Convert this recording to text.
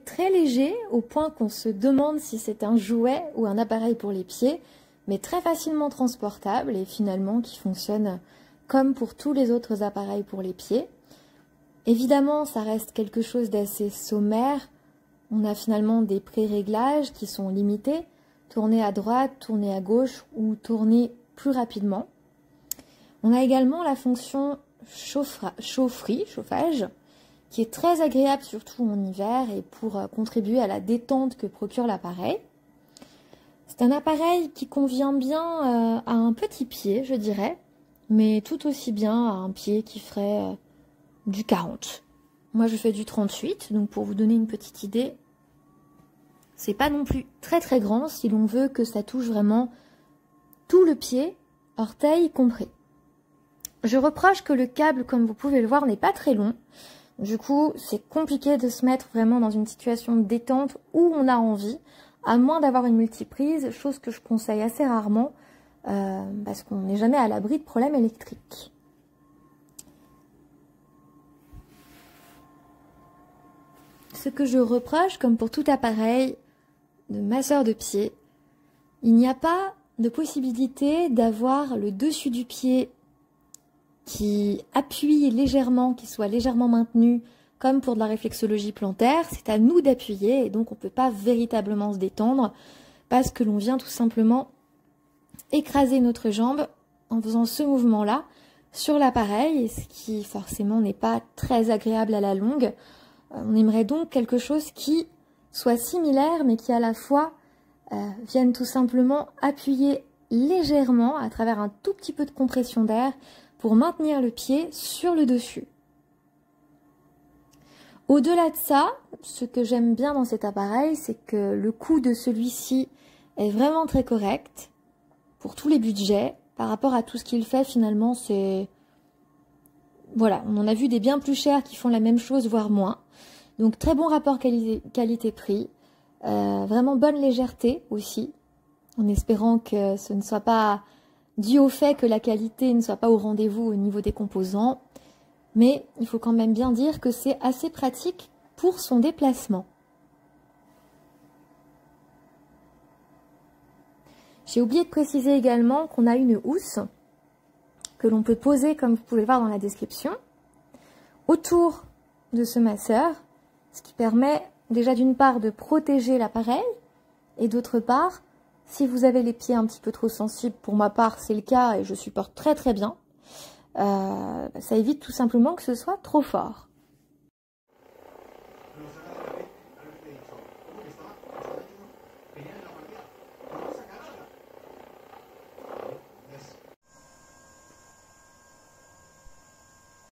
Très léger au point qu'on se demande si c'est un jouet ou un appareil pour les pieds, mais très facilement transportable et finalement qui fonctionne comme pour tous les autres appareils pour les pieds. Évidemment, ça reste quelque chose d'assez sommaire. On a finalement des pré-réglages qui sont limités, tourner à droite, tourner à gauche ou tourner plus rapidement. On a également la fonction chauffage, qui est très agréable surtout en hiver et pour contribuer à la détente que procure l'appareil. C'est un appareil qui convient bien à un petit pied, je dirais, mais tout aussi bien à un pied qui ferait du 40. Moi je fais du 38, donc pour vous donner une petite idée, c'est pas non plus très très grand si l'on veut que ça touche vraiment tout le pied, orteil compris. Je reproche que le câble, comme vous pouvez le voir, n'est pas très long. Du coup, c'est compliqué de se mettre vraiment dans une situation de détente où on a envie, à moins d'avoir une multiprise, chose que je conseille assez rarement, parce qu'on n'est jamais à l'abri de problèmes électriques. Ce que je reproche, comme pour tout appareil de masseur de pied, il n'y a pas de possibilité d'avoir le dessus du pied qui appuie légèrement, qui soit légèrement maintenu, comme pour de la réflexologie plantaire. C'est à nous d'appuyer et donc on ne peut pas véritablement se détendre parce que l'on vient tout simplement écraser notre jambe en faisant ce mouvement-là sur l'appareil, ce qui forcément n'est pas très agréable à la longue. On aimerait donc quelque chose qui soit similaire mais qui à la fois vienne tout simplement appuyer légèrement à travers un tout petit peu de compression d'air pour maintenir le pied sur le dessus. Au-delà de ça, ce que j'aime bien dans cet appareil, c'est que le coût de celui-ci est vraiment très correct pour tous les budgets. Par rapport à tout ce qu'il fait, finalement, c'est... Voilà, on en a vu des bien plus chers qui font la même chose, voire moins. Donc très bon rapport qualité-prix, vraiment bonne légèreté aussi, en espérant que ce ne soit pas dû au fait que la qualité ne soit pas au rendez-vous au niveau des composants, mais il faut quand même bien dire que c'est assez pratique pour son déplacement. J'ai oublié de préciser également qu'on a une housse que l'on peut poser, comme vous pouvez le voir dans la description, autour de ce masseur, ce qui permet déjà d'une part de protéger l'appareil et d'autre part, si vous avez les pieds un petit peu trop sensibles, pour ma part c'est le cas et je supporte très très bien, ça évite tout simplement que ce soit trop fort.